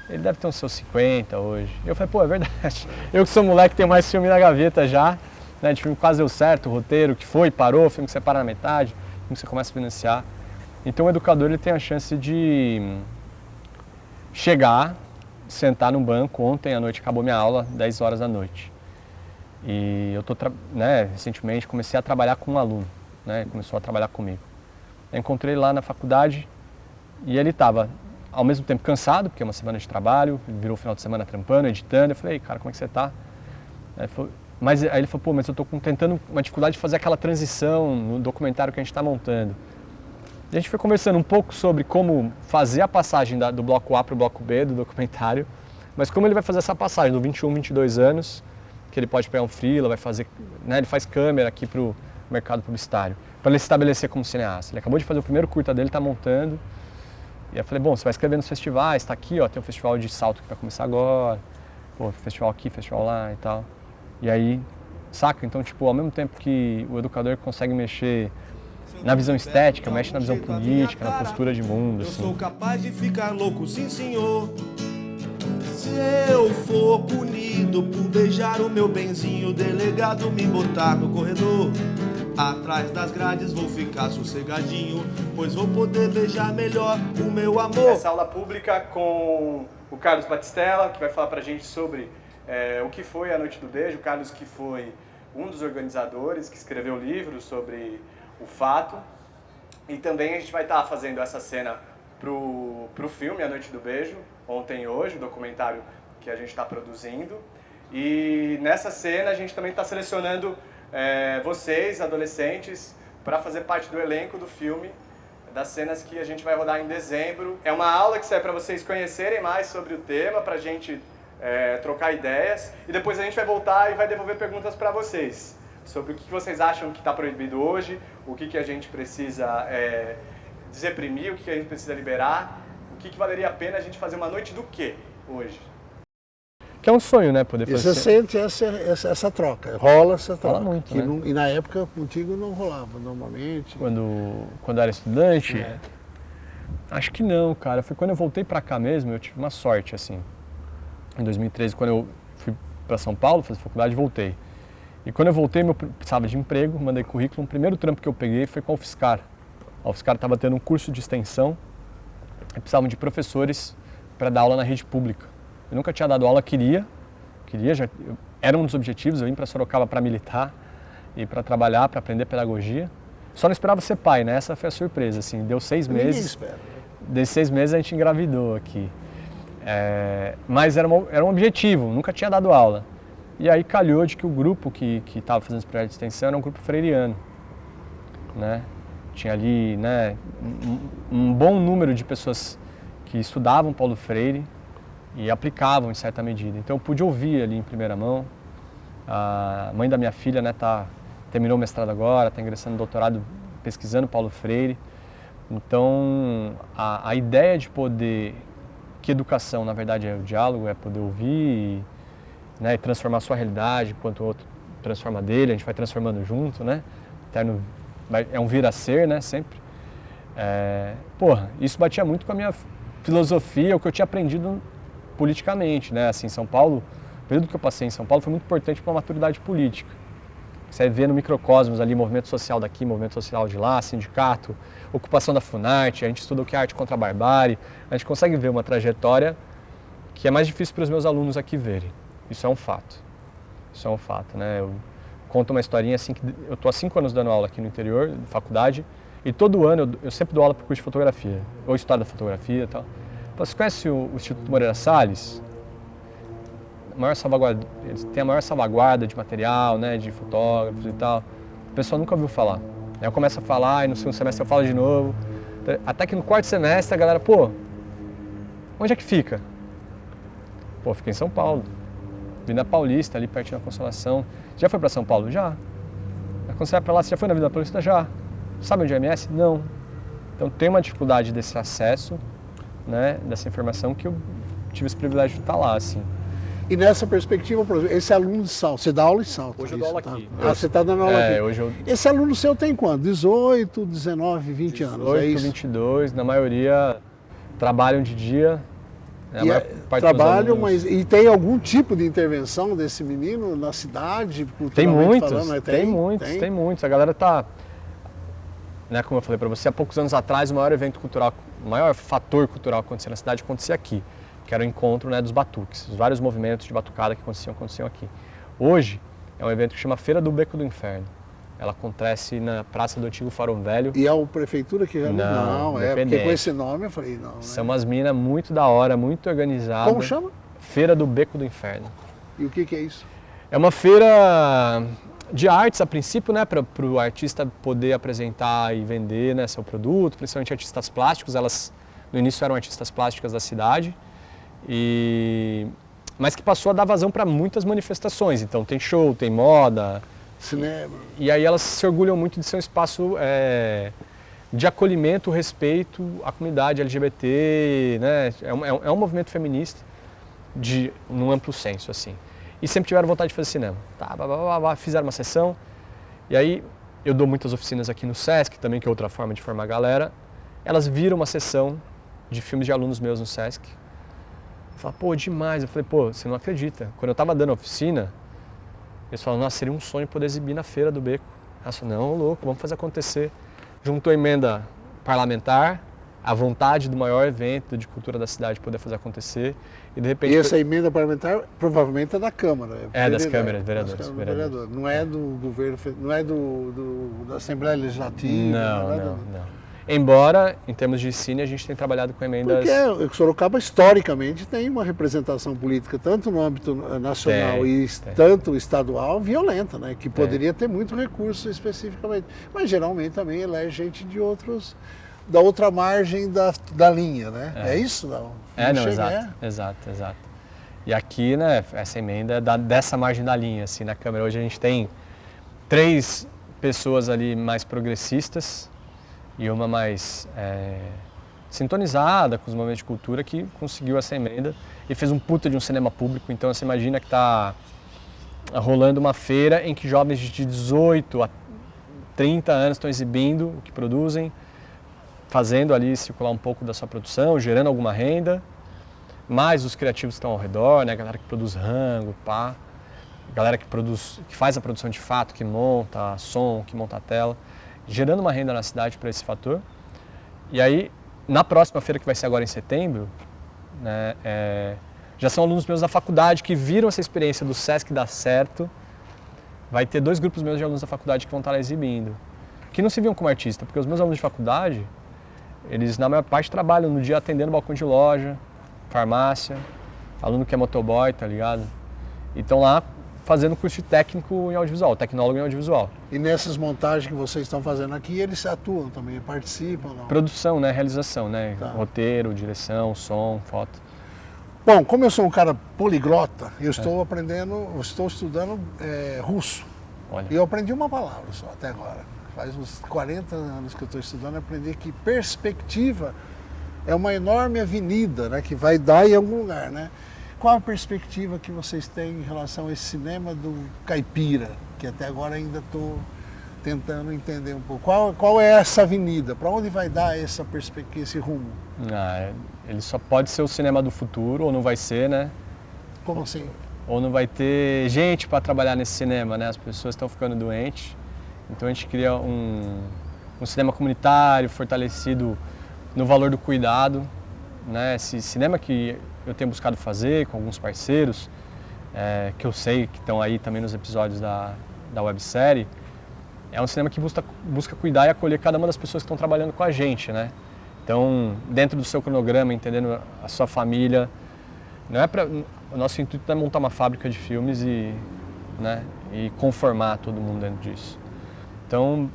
Ele deve ter uns seus 50 hoje. Eu falei, pô, é verdade. Eu que sou moleque tenho mais filme na gaveta já, né, de filme que quase deu certo, o roteiro que foi, parou, filme que você para na metade, filme que você começa a financiar. Então o educador ele tem a chance de chegar, sentar num banco. Ontem à noite acabou minha aula, 10 horas da noite. E eu recentemente comecei a trabalhar com um aluno, né, começou a trabalhar comigo. Eu encontrei ele lá na faculdade e ele estava ao mesmo tempo cansado, porque é uma semana de trabalho, virou o final de semana trampando, editando. Eu falei, cara, como é que você está? Aí ele falou, pô, mas eu estou tentando uma dificuldade de fazer aquela transição no documentário que a gente está montando. E a gente foi conversando um pouco sobre como fazer a passagem do bloco A para o bloco B do documentário, mas como ele vai fazer essa passagem do 21, 22 anos, que ele pode pegar um freela, vai fazer, né, ele faz câmera aqui para o mercado publicitário, para ele se estabelecer como cineasta. Ele acabou de fazer o primeiro curta dele, está montando. E eu falei, bom, você vai escrever nos festivais, está aqui, ó, tem um festival de Salto que vai começar agora, pô, festival aqui, festival lá e tal. E aí, saca? Então, tipo, ao mesmo tempo que o educador consegue mexer na visão estética, mexe na visão política, na postura de mundo. Eu sou capaz de ficar louco, sim senhor. Se eu for punido por beijar o meu benzinho, o delegado me botar no corredor. Atrás das grades vou ficar sossegadinho, pois vou poder beijar melhor o meu amor. Essa aula pública com o Carlos Batistella, que vai falar pra gente sobre o que foi a Noite do Beijo. O Carlos que foi um dos organizadores, que escreveu livros sobre o fato. E também a gente vai estar fazendo essa cena pro filme A Noite do Beijo, ontem e hoje, o documentário que a gente está produzindo. E nessa cena a gente também está selecionando vocês, adolescentes, para fazer parte do elenco do filme, das cenas que a gente vai rodar em dezembro. É uma aula que serve para vocês conhecerem mais sobre o tema, para a gente trocar ideias. E depois a gente vai voltar e vai devolver perguntas para vocês sobre o que vocês acham que está proibido hoje, o que a gente precisa desreprimir, o que a gente precisa liberar, o que valeria a pena a gente fazer uma noite do quê hoje. Que é um sonho, né? Poder fazer. E você sente essa troca, rola essa troca. Rola muito, que né? E na época contigo não rolava normalmente. Quando era estudante, acho que não, cara. Foi quando eu voltei pra cá mesmo, eu tive uma sorte, assim. Em 2013, quando eu fui pra São Paulo, fazer faculdade, voltei. E quando eu voltei, eu precisava de emprego, mandei currículo. O primeiro trampo que eu peguei foi com a UFSCar. A UFSCar estava tendo um curso de extensão e precisavam de professores para dar aula na rede pública. Eu nunca tinha dado aula, era um dos objetivos, eu vim para Sorocaba para militar e para trabalhar, para aprender pedagogia. Só não esperava ser pai, né? Essa foi a surpresa, assim, deu 6 meses. Ninguém espera. Desses 6 meses a gente engravidou aqui. Mas era um objetivo, nunca tinha dado aula. E aí calhou de que o grupo que estava fazendo esse projeto de extensão era um grupo freiriano, né? Tinha ali, né, um bom número de pessoas que estudavam Paulo Freire e aplicavam em certa medida. Então eu pude ouvir ali em primeira mão. A mãe da minha filha, né, terminou o mestrado agora, está ingressando no doutorado pesquisando Paulo Freire. Então a ideia de poder, que educação na verdade é o diálogo, é poder ouvir e transformar a sua realidade enquanto o outro transforma a dele, a gente vai transformando junto, né? É um vir a ser, né, sempre. Isso batia muito com a minha filosofia, o que eu tinha aprendido politicamente, né? Assim, São Paulo, o período que eu passei em São Paulo foi muito importante para a maturidade política. Você vê no microcosmos ali, movimento social daqui, movimento social de lá, sindicato, ocupação da Funarte, a gente estuda o que é arte contra a barbárie, a gente consegue ver uma trajetória que é mais difícil para os meus alunos aqui verem. Isso é um fato. Isso é um fato, né? Eu conto uma historinha assim, que eu estou há 5 anos dando aula aqui no interior, de faculdade, e todo ano eu sempre dou aula para o curso de fotografia, ou história da fotografia e tal. Você conhece o Instituto Moreira Salles? Eles têm a maior salvaguarda de material, né, de fotógrafos e tal. O pessoal nunca ouviu falar. Aí eu começo a falar e no segundo semestre eu falo de novo. Até que no quarto semestre a galera, pô, onde é que fica? Pô, fica em São Paulo. Vila Paulista, ali pertinho da Consolação. Já foi para São Paulo? Já. Quando você vai para lá, você já foi na Vila Paulista? Já. Sabe onde é MS? Não. Então tem uma dificuldade desse acesso, né, dessa informação que eu tive esse privilégio de estar lá, assim. E nessa perspectiva, por exemplo, esse aluno de Salto, você dá aula em Salto? Hoje eu dou aula aqui. Ah, você está dando aula aqui. Hoje eu... Esse aluno seu tem quanto? 18, 19, 20 anos, é 18, isso? 22, na maioria trabalham de dia. Trabalham, mas e tem algum tipo de intervenção desse menino na cidade? Tem muitos, falando, né? tem muitos. A galera tá, né, como eu falei para você, há poucos anos atrás o maior evento cultural, o maior fator cultural que acontecia na cidade acontecia aqui, que era o encontro, né, dos batuques. Os vários movimentos de batucada que aconteciam aqui. Hoje é um evento que chama Feira do Beco do Inferno. Ela acontece na Praça do Antigo Fórum Velho. E é a prefeitura que realiza? Não, porque com esse nome eu falei, não. São umas minas muito da hora, muito organizadas. Como chama? Feira do Beco do Inferno. E o que é isso? É uma feira de artes, a princípio, né, para o artista poder apresentar e vender, né, seu produto, principalmente artistas plásticos. Elas, no início, eram artistas plásticas da cidade, mas que passou a dar vazão para muitas manifestações. Então tem show, tem moda, cinema. E aí elas se orgulham muito de ser um espaço de acolhimento, respeito à comunidade LGBT, né? É um movimento feminista num amplo senso, assim. E sempre tiveram vontade de fazer cinema. Tá, fizeram uma sessão, e aí eu dou muitas oficinas aqui no Sesc, também, que é outra forma de formar a galera. Elas viram uma sessão de filmes de alunos meus no Sesc. Falaram, pô, demais. Eu falei, pô, você não acredita. Quando eu estava dando a oficina, eles falaram, nossa, seria um sonho poder exibir na Feira do Beco. Eu falei, não, louco, vamos fazer acontecer. Juntou a emenda parlamentar, a vontade do maior evento de cultura da cidade poder fazer acontecer. E de repente... E essa emenda parlamentar provavelmente é da Câmara. Das câmaras, vereadores. Não é do governo, não é da Assembleia Legislativa. Não. Embora, em termos de cine, a gente tem trabalhado com emendas... Porque Sorocaba, historicamente, tem uma representação política, tanto no âmbito nacional tanto estadual, violenta, né? Que poderia ter muito recurso especificamente. Mas, geralmente, também elege gente de outros... da outra margem da linha, né? É isso? Não? Exato. E aqui, né, essa emenda é dessa margem da linha, assim, na Câmara. Hoje a gente tem 3 pessoas ali mais progressistas, e uma mais sintonizada com os movimentos de cultura que conseguiu essa emenda e fez um puta de um cinema público. Então você imagina que está rolando uma feira em que jovens de 18 a 30 anos estão exibindo o que produzem, fazendo ali circular um pouco da sua produção, gerando alguma renda, mais os criativos que estão ao redor, né? A galera que produz rango, a galera que faz a produção de fato, que monta som, que monta a tela, gerando uma renda na cidade para esse fator. E aí, na próxima feira, que vai ser agora em setembro, né, já são alunos meus da faculdade que viram essa experiência do Sesc dar certo. Vai ter 2 grupos meus de alunos da faculdade que vão estar lá exibindo, que não se viam como artista, porque os meus alunos de faculdade, eles na maior parte trabalham no dia atendendo balcão de loja, farmácia, aluno que é motoboy, tá ligado? E estão lá fazendo curso de técnico em audiovisual, tecnólogo em audiovisual. E nessas montagens que vocês estão fazendo aqui, eles atuam também, participam? Não? Produção, né? Realização, né? Tá. Roteiro, direção, som, foto. Bom, como eu sou um cara poliglota, eu estou estudando russo. Olha. E eu aprendi uma palavra só até agora. Faz uns 40 anos que eu estou estudando, eu aprendi que perspectiva é uma enorme avenida, né, que vai dar em algum lugar, né? Qual a perspectiva que vocês têm em relação a esse cinema do caipira, que até agora ainda estou tentando entender um pouco. Qual é essa avenida? Para onde vai dar essa perspectiva, esse rumo? Ele só pode ser o cinema do futuro, ou não vai ser, né? Como assim? Ou não vai ter gente para trabalhar nesse cinema, né? As pessoas estão ficando doentes. Então a gente cria um cinema comunitário, fortalecido no valor do cuidado, né? Esse cinema que eu tenho buscado fazer com alguns parceiros, que eu sei que estão aí também nos episódios da websérie, é um cinema que busca cuidar e acolher cada uma das pessoas que estão trabalhando com a gente, né? Então, dentro do seu cronograma, entendendo a sua família, o nosso intuito não é montar uma fábrica de filmes e conformar todo mundo dentro disso. Então,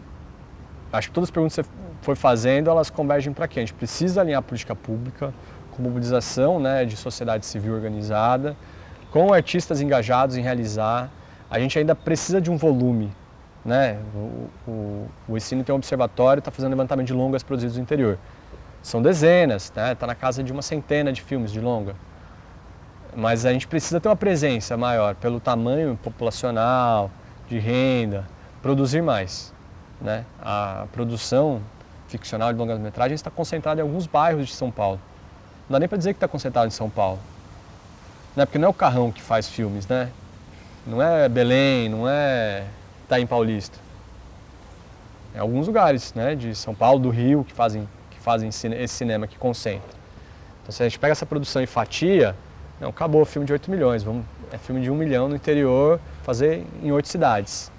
acho que todas as perguntas que você foi fazendo, elas convergem para quê? A gente precisa alinhar a política pública com mobilização, né, de sociedade civil organizada, com artistas engajados em realizar. A gente ainda precisa de um volume, né? O Ensino tem um observatório, está fazendo levantamento de longas produzidos no interior. São dezenas, né? Está na casa de uma centena de filmes de longa. Mas a gente precisa ter uma presença maior pelo tamanho populacional, de renda, produzir mais, né? A produção ficcional de longas-metragens está concentrada em alguns bairros de São Paulo. Não dá nem para dizer que está concentrado em São Paulo. Né? Porque não é o Carrão que faz filmes, né? Não é Belém, não é Itaim Paulista. É alguns lugares, né, de São Paulo, do Rio, que fazem esse cinema que concentra. Então, se a gente pega essa produção e fatia, não, acabou o filme de 8 milhões, é filme de 1 milhão no interior, fazer em 8 cidades.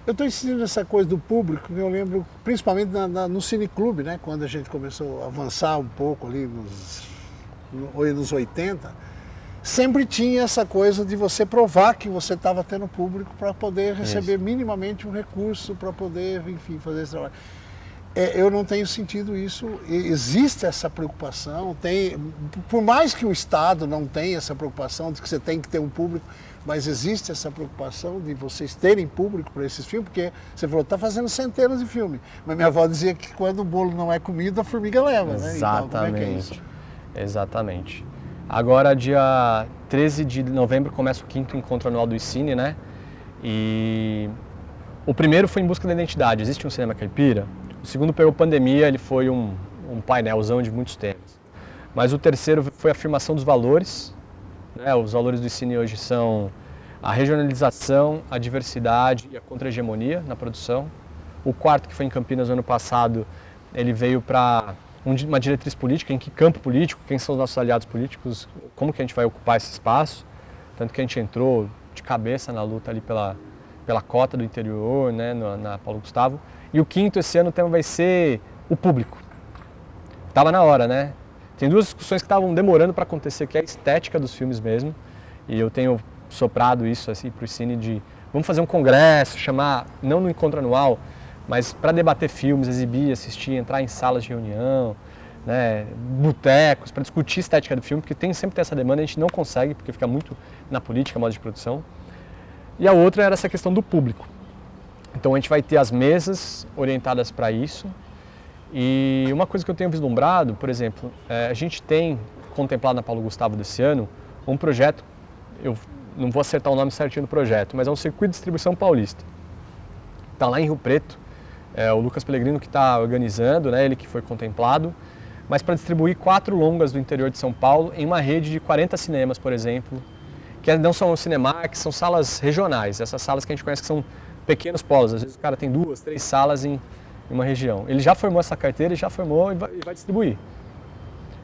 Eu estou insistindo nessa coisa do público, que eu lembro, principalmente no cineclube, né, quando a gente começou a avançar um pouco ali nos 80, sempre tinha essa coisa de você provar que você estava tendo público para poder receber minimamente um recurso, para poder, enfim, fazer esse trabalho. Eu não tenho sentido isso, existe essa preocupação, por mais que o Estado não tenha essa preocupação de que você tem que ter um público, mas existe essa preocupação de vocês terem público para esses filmes, porque você falou, está fazendo centenas de filmes, mas minha avó dizia que quando o bolo não é comido, a formiga leva, né? Exatamente. Então, como é que é isso? Exatamente. Agora, dia 13 de novembro, começa o 5º encontro anual do ICINE, né? E o primeiro foi Em Busca da Identidade. Existe um cinema caipira. O segundo pegou pandemia, ele foi um painelzão de muitos temas. Mas o terceiro foi a afirmação dos valores. Né? Os valores do ICINE hoje são a regionalização, a diversidade e a contra-hegemonia na produção. O quarto, que foi em Campinas no ano passado, ele veio para uma diretriz política, em que campo político, quem são os nossos aliados políticos, como que a gente vai ocupar esse espaço. Tanto que a gente entrou de cabeça na luta ali pela cota do interior, né, na Paulo Gustavo. E o quinto, esse ano, o tema vai ser o público. Estava na hora, né? Tem duas discussões que estavam demorando para acontecer, que é a estética dos filmes mesmo. E eu tenho soprado isso assim, para o Cine de vamos fazer um congresso, chamar, não no encontro anual, mas para debater filmes, exibir, assistir, entrar em salas de reunião, né, botecos, para discutir a estética do filme, porque sempre tem essa demanda, a gente não consegue, porque fica muito na política, modo de produção. E a outra era essa questão do público. Então a gente vai ter as mesas orientadas para isso. E uma coisa que eu tenho vislumbrado, por exemplo, a gente tem contemplado na Paulo Gustavo desse ano um projeto, eu não vou acertar o nome certinho do projeto, mas é um circuito de distribuição paulista. Está lá em Rio Preto, o Lucas Pellegrino que está organizando, né, ele que foi contemplado, mas para distribuir 4 longas do interior de São Paulo em uma rede de 40 cinemas, por exemplo, que não são Cinemark, são salas regionais, essas salas que a gente conhece que são pequenos polos, às vezes o cara tem 2, 3 salas em uma região. Ele já formou essa carteira, já formou e vai distribuir.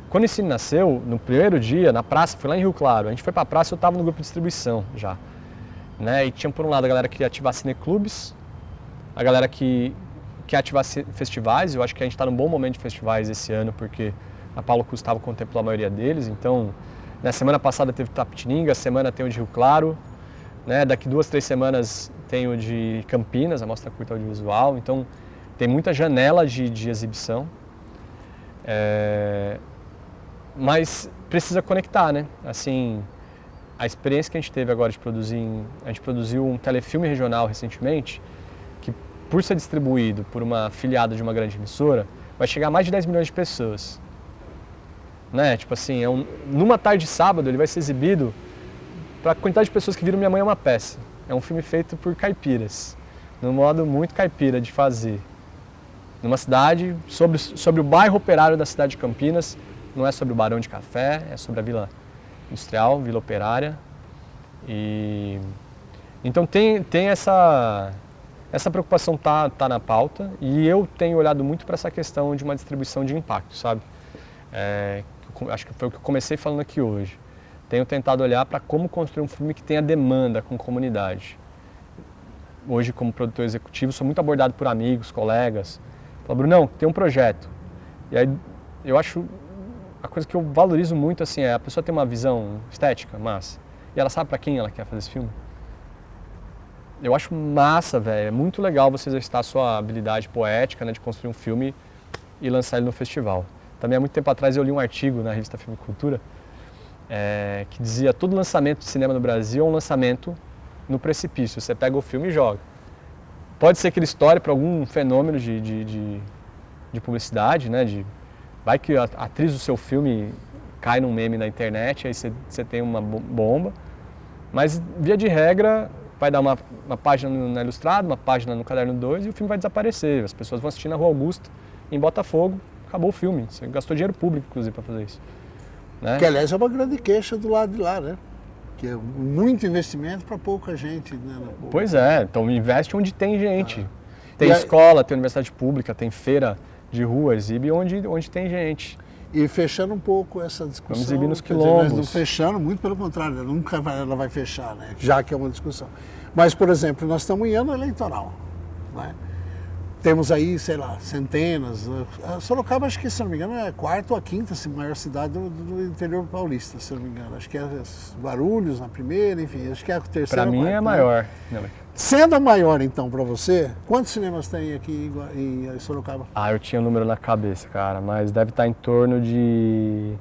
Quando o Cine nasceu, no primeiro dia, na praça, foi lá em Rio Claro, a gente foi para a praça e eu estava no grupo de distribuição já. Né? E tinha por um lado a galera que ia ativar cineclubes, a galera que quer ativar festivais, eu acho que a gente está num bom momento de festivais esse ano, porque a Paulo Gustavo contemplou a maioria deles, então na semana passada teve o Tapetininga, a semana tem o de Rio Claro, né? Daqui 2, 3 semanas tem o de Campinas, a Mostra Curta Audiovisual, então tem muita janela de exibição, mas precisa conectar, né? Assim, a experiência que a gente teve agora de produzir, a gente produziu um telefilme regional recentemente, que por ser distribuído por uma afiliada de uma grande emissora, vai chegar a mais de 10 milhões de pessoas. Né? Tipo assim, numa tarde de sábado ele vai ser exibido para a quantidade de pessoas que viram Minha Mãe é uma Peça. É um filme feito por caipiras. num modo muito caipira de fazer. Numa cidade, sobre o bairro operário da cidade de Campinas, não é sobre o Barão de Café, é sobre a Vila Industrial, Vila Operária. Então tem essa preocupação tá na pauta e eu tenho olhado muito para essa questão de uma distribuição de impacto, sabe? Acho que foi o que eu comecei falando aqui hoje. Tenho tentado olhar para como construir um filme que tenha demanda com comunidade. Hoje, como produtor executivo, sou muito abordado por amigos, colegas. Falo, Brunão, tem um projeto. E aí, eu acho, a coisa que eu valorizo muito, assim, é a pessoa ter uma visão estética, massa. E ela sabe para quem ela quer fazer esse filme. Eu acho massa, velho. É muito legal você exercitar a sua habilidade poética, né, de construir um filme e lançar ele no festival. Também há muito tempo atrás eu li um artigo na revista Filme e Cultura que dizia todo lançamento de cinema no Brasil é um lançamento no precipício. Você pega o filme e joga. Pode ser que ele estoure para algum fenômeno de publicidade, né? Vai que a atriz do seu filme cai num meme na internet, aí você tem uma bomba. Mas, via de regra, vai dar uma página na Ilustrado, uma página no Caderno 2 e o filme vai desaparecer. As pessoas vão assistir na Rua Augusta, em Botafogo, acabou o filme. Você gastou dinheiro público, inclusive, para fazer isso. Né? Que, aliás, é uma grande queixa do lado de lá, né? Que é muito investimento para pouca gente. Né? Pois é, então investe onde tem gente. Tem escola, tem universidade pública, tem feira de rua, exibe onde tem gente. E fechando um pouco essa discussão. Vamos exibir nos quilombos. Não fechando, muito pelo contrário, nunca ela vai fechar, né? Já que é uma discussão. Mas, por exemplo, nós estamos em ano eleitoral, né? Temos aí, sei lá, centenas. A Sorocaba, acho que, se não me engano, é a quarta ou a quinta maior cidade do interior paulista, se não me engano. Acho que é Guarulhos na primeira, enfim, acho que é a terceira. Para mim é a maior. Não. Sendo a maior, então, para você, quantos cinemas tem aqui em Sorocaba? Eu tinha o número na cabeça, cara, mas deve estar em torno de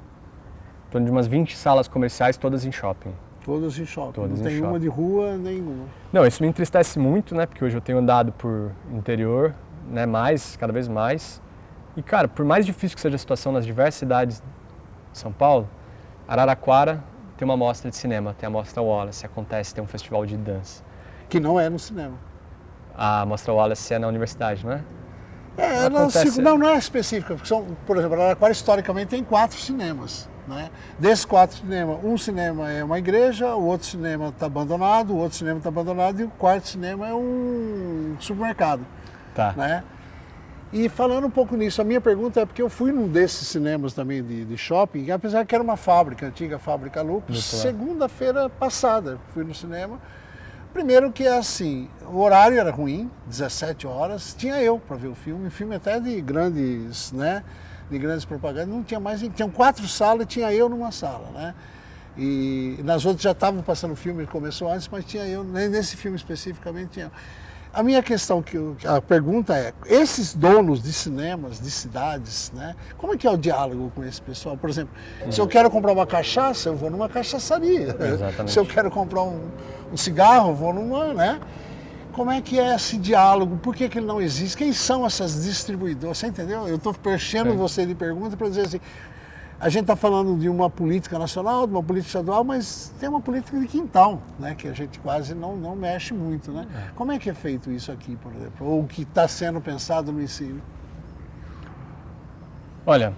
umas 20 salas comerciais, todas em shopping. Todas em shopping, todas não tem uma de rua nenhuma. Não, isso me entristece muito, né, porque hoje eu tenho andado por interior, né, cada vez mais. E, cara, por mais difícil que seja a situação nas diversas cidades de São Paulo, Araraquara tem uma mostra de cinema, tem a Mostra Wallace, acontece, tem um festival de dança. Que não é no cinema. A Mostra Wallace é na universidade, não é? Não é específica, porque por exemplo, Araraquara historicamente tem 4 cinemas. Né? Desses 4 cinemas, um cinema é uma igreja, o outro cinema está abandonado, o outro cinema está abandonado e o quarto cinema é um supermercado. Tá. Né? E falando um pouco nisso, a minha pergunta é porque eu fui num desses cinemas também de shopping, apesar que era uma fábrica, antiga fábrica Lupus, segunda-feira passada fui no cinema. Primeiro que é assim, o horário era ruim, 17 horas, tinha eu para ver o filme até de grandes, né, de grandes propagandas, não tinha mais, tinham 4 salas e tinha eu numa sala, né? E nas outras já estavam passando o filme, começou antes, mas tinha eu, nesse filme especificamente tinha eu. A minha questão, a pergunta é, esses donos de cinemas, de cidades, né, como é que é o diálogo com esse pessoal? Por exemplo, se eu quero comprar uma cachaça, eu vou numa cachaçaria. Exatamente. Se eu quero comprar um cigarro, eu vou numa, né? Como é que é esse diálogo? Por que ele não existe? Quem são essas distribuidoras? Você entendeu? Eu estou enchendo você de perguntas para dizer assim, a gente está falando de uma política nacional, de uma política estadual, mas tem uma política de quintal, né, que a gente quase não mexe muito. Né? Como é que é feito isso aqui, por exemplo? Ou o que está sendo pensado no ensino? Olha,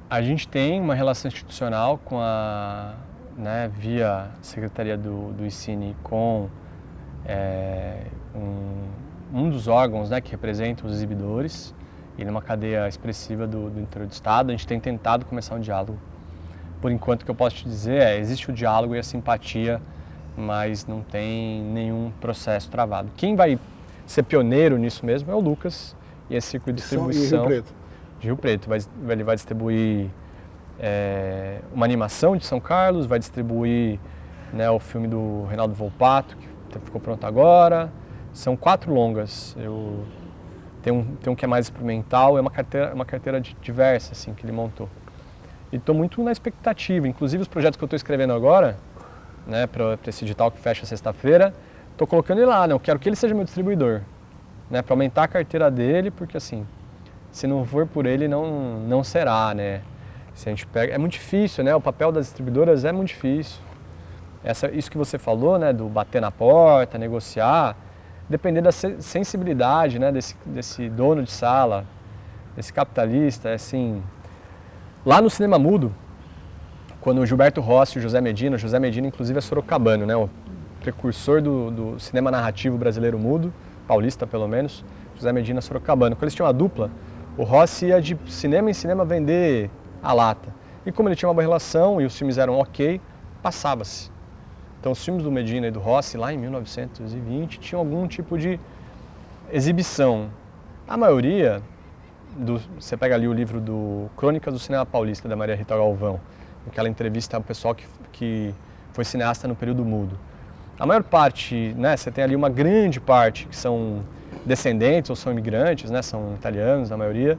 a gente tem uma relação institucional com via Secretaria do Ensino com um dos órgãos, né, que representam os exibidores. E numa cadeia expressiva do interior do estado, a gente tem tentado começar um diálogo. Por enquanto, o que eu posso te dizer existe o diálogo e a simpatia, mas não tem nenhum processo travado. Quem vai ser pioneiro nisso mesmo é o Lucas e esse circuito de distribuição de Rio Preto. Ele vai distribuir uma animação de São Carlos, vai distribuir, né, o filme do Reinaldo Volpato, que ficou pronto agora. São 4 longas. Tem um que é mais experimental, é uma carteira diversa assim, que ele montou. E estou muito na expectativa, inclusive os projetos que eu estou escrevendo agora, né, para esse edital que fecha sexta-feira, estou colocando ele lá, né, eu quero que ele seja meu distribuidor, né, para aumentar a carteira dele, porque assim, se não for por ele, não será, né. Se a gente pega, é muito difícil, né, o papel das distribuidoras é muito difícil. Isso que você falou, né, do bater na porta, negociar, depender da sensibilidade, né, desse dono de sala, desse capitalista, assim... Lá no cinema mudo, quando o Gilberto Rossi e o José Medina inclusive é sorocabano, né, o precursor do cinema narrativo brasileiro mudo, paulista pelo menos, José Medina sorocabano. Quando eles tinham uma dupla, o Rossi ia de cinema em cinema vender a lata. E como ele tinha uma boa relação e os filmes eram ok, passava-se. Então os filmes do Medina e do Rossi, lá em 1920, tinham algum tipo de exibição. A maioria, você pega ali o livro do Crônicas do Cinema Paulista, da Maria Rita Galvão, em que ela entrevista o pessoal que foi cineasta no período mudo. A maior parte, né, você tem ali uma grande parte que são descendentes ou são imigrantes, né, são italianos na maioria,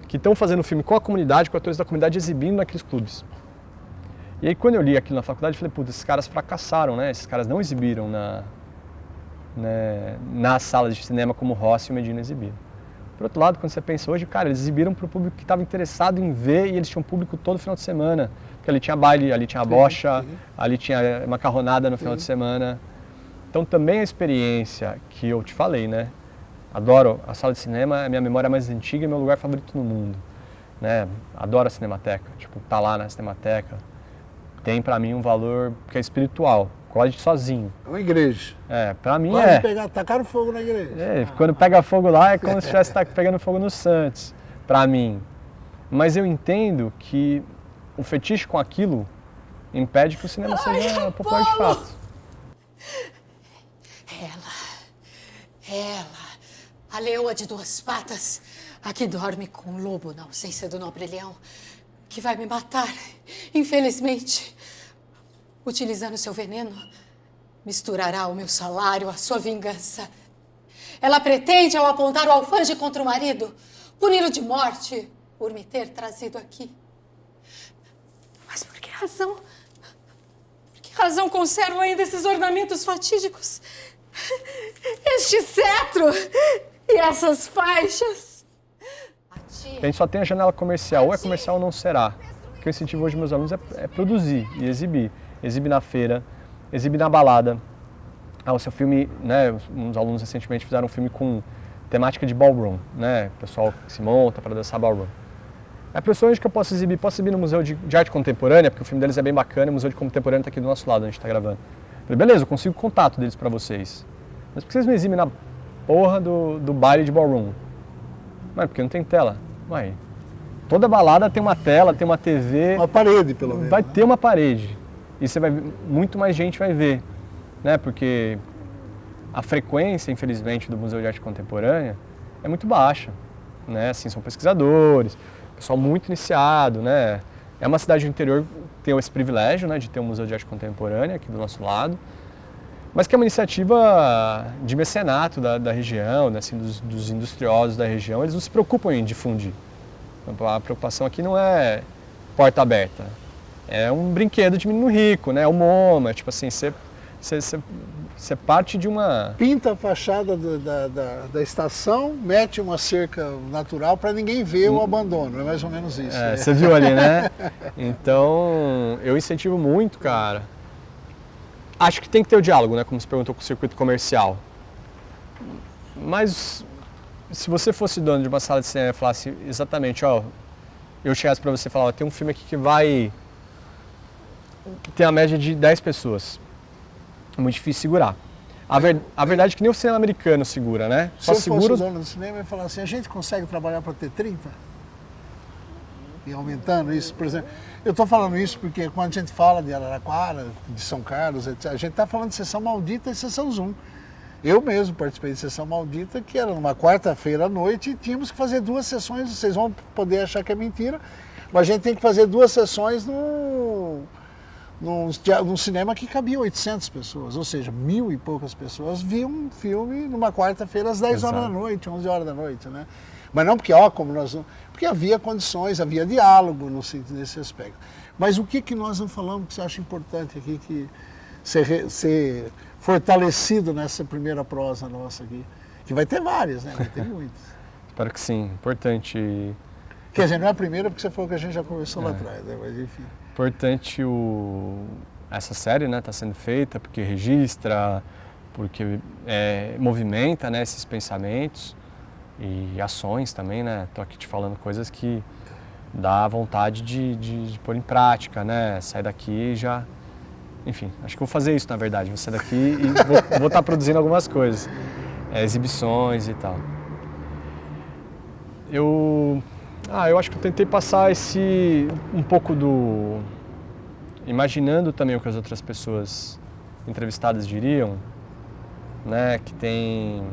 que estão fazendo filme com a comunidade, com atores da comunidade exibindo naqueles clubes. E aí quando eu li aquilo na faculdade, eu falei, putz, esses caras fracassaram, né, esses caras não exibiram nas salas de cinema como Rossi e o Medina exibiram. Por outro lado, quando você pensa hoje, cara, eles exibiram para o público que estava interessado em ver e eles tinham público todo final de semana. Porque ali tinha baile, ali tinha bocha, ali tinha macarronada no final de semana. Então também a experiência que eu te falei, né? Adoro a sala de cinema, é a minha memória mais antiga e meu lugar favorito no mundo. Né? Adoro a Cinemateca, tipo, tá lá na Cinemateca. Tem pra mim um valor que é espiritual, quase sozinho. É uma igreja. É, pra mim Tacaram fogo na igreja. Quando pega fogo lá é como se estivesse pegando fogo no Santos, pra mim. Mas eu entendo que o fetiche com aquilo impede que o cinema seja popular de fato. Ela, a leoa de duas patas, a que dorme com o lobo na ausência do nobre leão, que vai me matar, infelizmente. Utilizando seu veneno, misturará o meu salário à sua vingança. Ela pretende, ao apontar o alfanje contra o marido, puni-lo de morte por me ter trazido aqui. Mas por que razão? Por que razão conservo ainda esses ornamentos fatídicos? Este cetro e essas faixas? A gente só tem a janela comercial, ou é comercial ou não será. O que eu incentivo hoje meus alunos é produzir e exibir. Exibir na feira, exibir na balada. O seu filme, né, uns alunos recentemente fizeram um filme com temática de ballroom, né, o pessoal que se monta para dançar ballroom. É a pessoa onde que eu posso exibir no Museu de Arte Contemporânea, porque o filme deles é bem bacana, o Museu de Contemporânea está aqui do nosso lado, a gente está gravando. Falei, beleza, eu consigo contato deles para vocês. Mas por que vocês me exibem na porra do baile de ballroom? Mas porque não tem tela. Ué, toda balada tem uma tela, tem uma TV. Uma parede, pelo menos. Vai ter uma parede. E você vai muito mais gente vai ver, né? Porque a frequência, infelizmente, do Museu de Arte Contemporânea é muito baixa, né? Assim, são pesquisadores, pessoal muito iniciado, né? É uma cidade do interior que tem esse privilégio, né, de ter um Museu de Arte Contemporânea aqui do nosso lado, mas que é uma iniciativa de mecenato da região, né, assim, dos industriosos da região. Eles não se preocupam em difundir. A preocupação aqui não é porta aberta. É um brinquedo de menino rico, né? O MoMA, tipo assim, você parte de uma... Pinta a fachada da estação, mete uma cerca natural para ninguém ver o abandono, é mais ou menos isso. Você viu ali, né? Então, eu incentivo muito, cara. Acho que tem que ter o diálogo, né? Como você perguntou com o circuito comercial. Mas, se você fosse dono de uma sala de cinema e falasse exatamente, ó, eu chegasse para você e falar, ó, tem um filme aqui que tem a média de 10 pessoas. É muito difícil segurar. A verdade é que nem o cinema americano segura, né? Se eu fosse dono do cinema, eu ia falar assim, a gente consegue trabalhar para ter 30? E aumentando isso, por exemplo. Eu estou falando isso porque quando a gente fala de Araraquara, de São Carlos, etc., a gente está falando de Sessão Maldita e Sessão Zoom. Eu mesmo participei de Sessão Maldita, que era numa quarta-feira à noite, e tínhamos que fazer 2 sessões, vocês vão poder achar que é mentira, mas a gente tem que fazer 2 sessões num cinema que cabia 800 pessoas, ou seja, 1000 e poucas pessoas viam um filme numa quarta-feira às 10 horas da noite, 11 horas da noite, né? Mas não porque, porque havia condições, havia diálogo nesse aspecto. Mas o que nós não falamos que você acha importante aqui, que ser fortalecido nessa primeira prosa nossa aqui? Que vai ter várias, né? Vai ter muitas. Espero que sim, importante. Quer dizer, não é a primeira porque você falou que a gente já conversou lá atrás, né? Mas enfim. Importante essa série, né, tá sendo feita porque registra, porque movimenta, né, esses pensamentos e ações também, né? Tô aqui te falando coisas que dá vontade de pôr em prática, né? Sair daqui e já... Enfim, acho que vou fazer isso, na verdade. Vou sair daqui e vou estar produzindo algumas coisas, exibições e tal. Eu acho que eu tentei passar um pouco do... Imaginando também o que as outras pessoas entrevistadas diriam, né? Que tem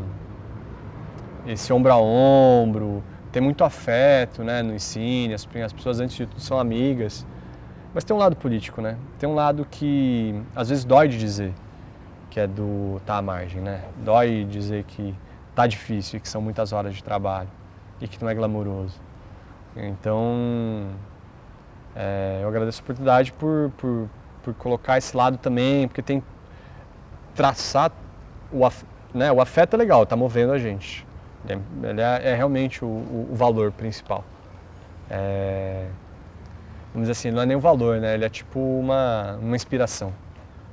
esse ombro a ombro, tem muito afeto, né, no Ensine, as pessoas antes de tudo são amigas. Mas tem um lado político, né? Tem um lado que às vezes dói de dizer, que é do tá à margem, né? Dói dizer que tá difícil e que são muitas horas de trabalho e que não é glamouroso. Então, eu agradeço a oportunidade por colocar esse lado também, porque tem traçar o afeto é legal, tá movendo a gente. Ele é realmente o valor principal. Vamos dizer assim, não é nem um valor, né? Ele é tipo uma inspiração.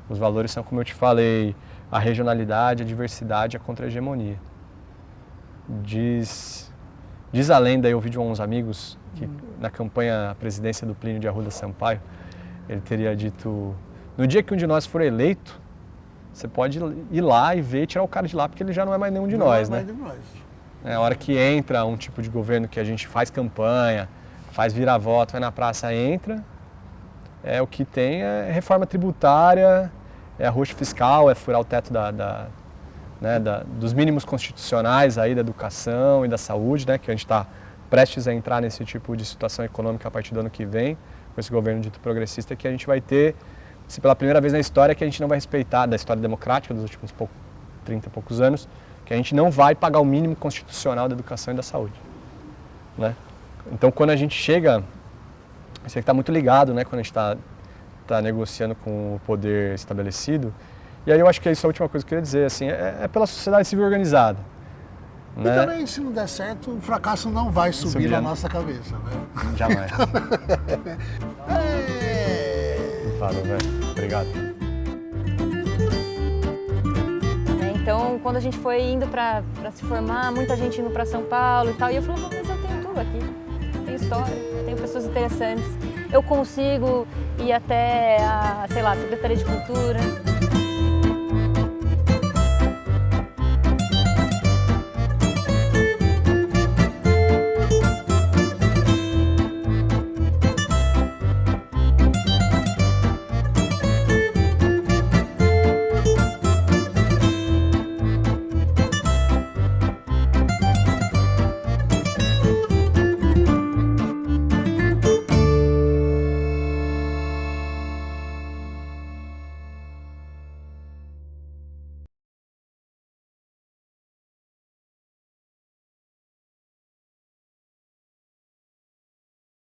Os valores são, como eu te falei, a regionalidade, a diversidade, a contra-hegemonia. Diz a lenda, eu ouvi de uns amigos, que na campanha à presidência do Plínio de Arruda Sampaio, ele teria dito, no dia que um de nós for eleito, você pode ir lá e ver e tirar o cara de lá, porque ele já não é mais nenhum de nós, né? A hora que entra um tipo de governo que a gente faz campanha, faz vira-voto, vai na praça, entra, o que tem é reforma tributária, é arroxo fiscal, é furar o teto dos mínimos constitucionais aí da educação e da saúde, né, que a gente está prestes a entrar nesse tipo de situação econômica a partir do ano que vem, com esse governo dito progressista, que a gente vai ter, se pela primeira vez na história, que a gente não vai respeitar, da história democrática dos últimos 30 e poucos anos, que a gente não vai pagar o mínimo constitucional da educação e da saúde, né? Então, quando a gente chega, você tem que estar muito ligado, né, quando a gente está negociando com o poder estabelecido. E aí eu acho que isso é a última coisa que eu queria dizer, assim, é pela sociedade civil organizada. E né? também, se não der certo, o fracasso não vai subir na nossa cabeça, né? Jamais. Valeu, velho. Obrigado. Então, quando a gente foi indo para se formar, muita gente indo para São Paulo e tal, e eu falei, mas eu tenho tudo aqui. Tenho história, tenho pessoas interessantes. Eu consigo ir até a, sei lá, Secretaria de Cultura,